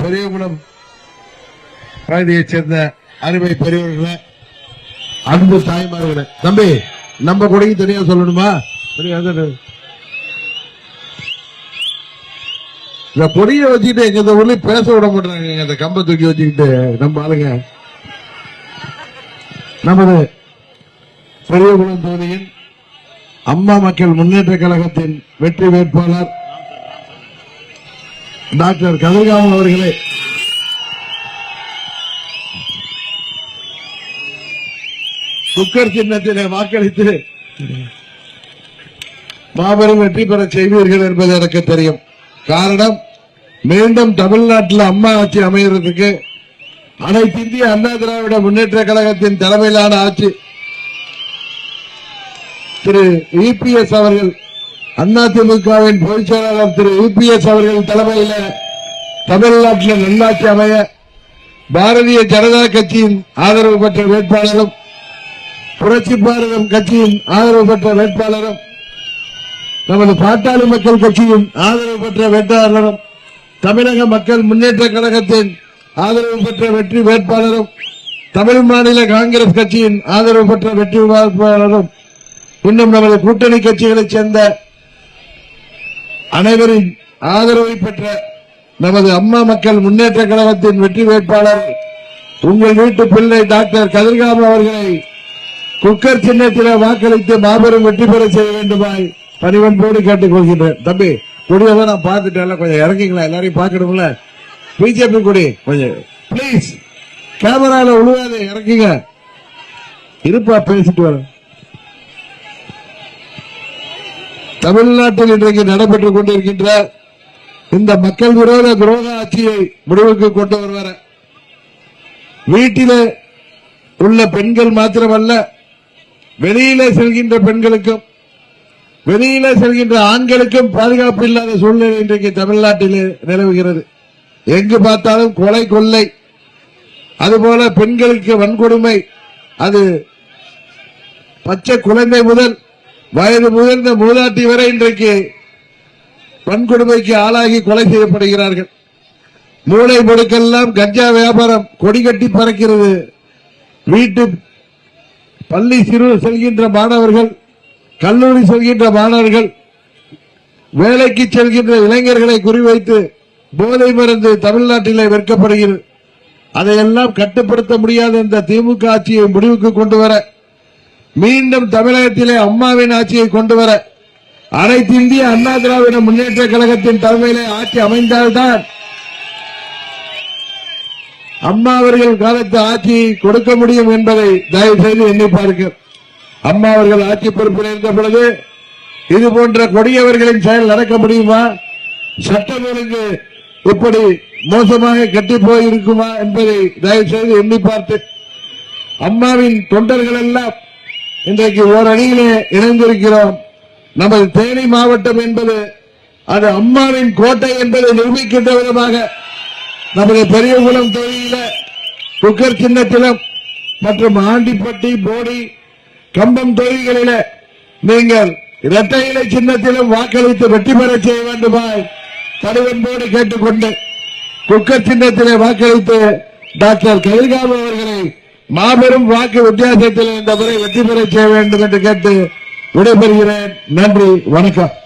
பெரியகுளம் பகுதியைச் சேர்ந்த அருமை பெரியவர்களே, அன்பு தாய்மார்களே, தம்பி நம்ம கொடைக்கு தனியா சொல்லணுமா? இந்த கொடியை வச்சுக்கிட்டு எங்க ஊர்ல பேச விட மாட்டாங்க. இந்த கம்ப தூக்கி வச்சுக்கிட்டு நம்ம ஆளுங்க. நமது பெரியகுளம் தொகுதியின் அம்மா மக்கள் முன்னேற்ற கழகத்தின் வெற்றி வேட்பாளர் டாக்டர் கதிர்காமன் அவர்களை குக்கர் சின்னத்திலே வாக்களித்து மாபெரும் வெற்றி பெற செய்வீர்கள் என்பது எனக்கு தெரியும். காரணம், மீண்டும் தமிழ்நாட்டில் அம்மா ஆட்சி அமைகிறதுக்கு அனைத்து இந்திய அண்ணா திராவிட முன்னேற்ற கழகத்தின் தலைமையிலான ஆட்சி திரு இபிஎஸ் அவர்கள், அதிமுகவின் பொதுச் செயலாளர் திரு இபிஎஸ் அவர்கள் தலைமையில தமிழ்நாட்டில் நல்லாட்சி அமைய பாரதிய ஜனதா கட்சியின் ஆதரவு பெற்ற வேட்பாளரும் புரட்சி பாரதம் கட்சியின் ஆதரவு பெற்ற வேட்பாளரும் நமது பாட்டாளி மக்கள் கட்சியின் ஆதரவு பெற்ற வேட்பாளரும் தமிழக மக்கள் முன்னேற்ற கழகத்தின் ஆதரவு பெற்ற வெற்றி வேட்பாளரும் தமிழ் மாநில காங்கிரஸ் கட்சியின் ஆதரவு பெற்ற வெற்றி வேட்பாளரும் இன்னும் நமது கூட்டணி கட்சிகளைச் சேர்ந்த அனைவரின் ஆதரவை பெற்ற நமது அம்மா மக்கள் முன்னேற்ற கழகத்தின் வெற்றி வேட்பாளர் உங்கள் வீட்டு பிள்ளை டாக்டர் கதிர்காமன் அவர்களை குக்கர் சின்னத்தில் வாக்களித்து மாபெரும் வெற்றி பெற செய்ய வேண்டுமாய் பணிவன்போடு கேட்டுக் கொள்கின்றேன். தம்பி, கொடியதான் நான் பார்த்துட்டேன், கொஞ்சம் இறங்கிங்களா? எல்லாரையும் பார்க்கணும்ல. பிஜேபி கொடி கொஞ்சம் பிளீஸ் கேமரால உழுவாது, இறக்குங்க. இருப்பா, பேசிட்டு வர. தமிழ்நாட்டில் இன்றைக்கு நடைபெற்றுக் கொண்டிருக்கின்ற இந்த மக்கள் விரோத துரோக ஆட்சியை முடிவுக்கு கொண்டு வருவார். வீட்டிலே உள்ள பெண்கள் மாத்திரமல்ல, வெளியிலே செல்கின்ற பெண்களுக்கும் வெளியிலே செல்கின்ற ஆண்களுக்கும் பாதுகாப்பு இல்லாத சூழ்நிலை இன்றைக்கு தமிழ்நாட்டிலே நிலவுகிறது. எங்கு பார்த்தாலும் கொலை, கொள்ளை, அதுபோல பெண்களுக்கு வன்கொடுமை, அது பச்சை குழந்தை முதல் வயது முதிர்ந்த மூதாட்டி வரை இன்றைக்கு வன்கொடுமைக்கு ஆளாகி கொலை செய்யப்படுகிறார்கள். மூளை முடுக்கெல்லாம் கஞ்சா வியாபாரம் கொடி கட்டி பறக்கிறது. வீட்டு பள்ளி சிறு செல்கின்ற மாணவர்கள், கல்லூரி செல்கின்ற மாணவர்கள், வேலைக்கு செல்கின்ற இளைஞர்களை குறிவைத்து போதை மருந்து தமிழ்நாட்டிலே விற்கப்படுகிறது. அதையெல்லாம் கட்டுப்படுத்த முடியாத இந்த திமுக ஆட்சியை முடிவுக்கு கொண்டு வர, மீண்டும் தமிழகத்திலே அம்மாவின் ஆட்சியை கொண்டு வர, அனைத்து இந்திய அண்ணா திராவிட முன்னேற்ற கழகத்தின் தலைமையிலே ஆட்சி அமைந்தால்தான் அம்மா அவர்கள் காலத்து ஆட்சியை கொடுக்க முடியும் என்பதை தயவு செய்து எண்ணி பார்க்க. அம்மா அவர்கள் ஆட்சி பொறுப்பில் இருந்த பொழுது இது போன்ற கொடியவர்களின் செயல் நடக்க முடியுமா? சட்டம் ஒழுங்கு இப்படி மோசமாக கட்டி போயிருக்குமா என்பதை தயவு செய்து எண்ணி பார்த்து, அம்மாவின் தொண்டர்கள் எல்லாம் இன்றைக்கு ஓரணியிலே இணைந்திருக்கிறோம். நமது தேனி மாவட்டம் என்பது அது அம்மாவின் கோட்டை என்பதை நிரூபிக்கின்ற விதமாக நமது பெரியகுளம் தொகுதியில குக்கர் சின்னத்திலும் மற்றும் ஆண்டிப்பட்டி, போடி, கம்பம் தொகுதிகளில நீங்கள் இரட்டை இலை சின்னத்திலும் வாக்களித்து வெற்றி பெற செய்ய வேண்டுமாய் பணிவன்போடு கேட்டுக்கொண்டு, குக்கர் சின்னத்திலே வாக்களித்து டாக்டர் கதிர்காமன் அவர்களை மாபெரும் வாக்கு வித்தியாசத்தில் இந்த முறை வெற்றி பெற செய்ய வேண்டும் என்று கேட்டு விடைபெறுகிறேன். நன்றி, வணக்கம்.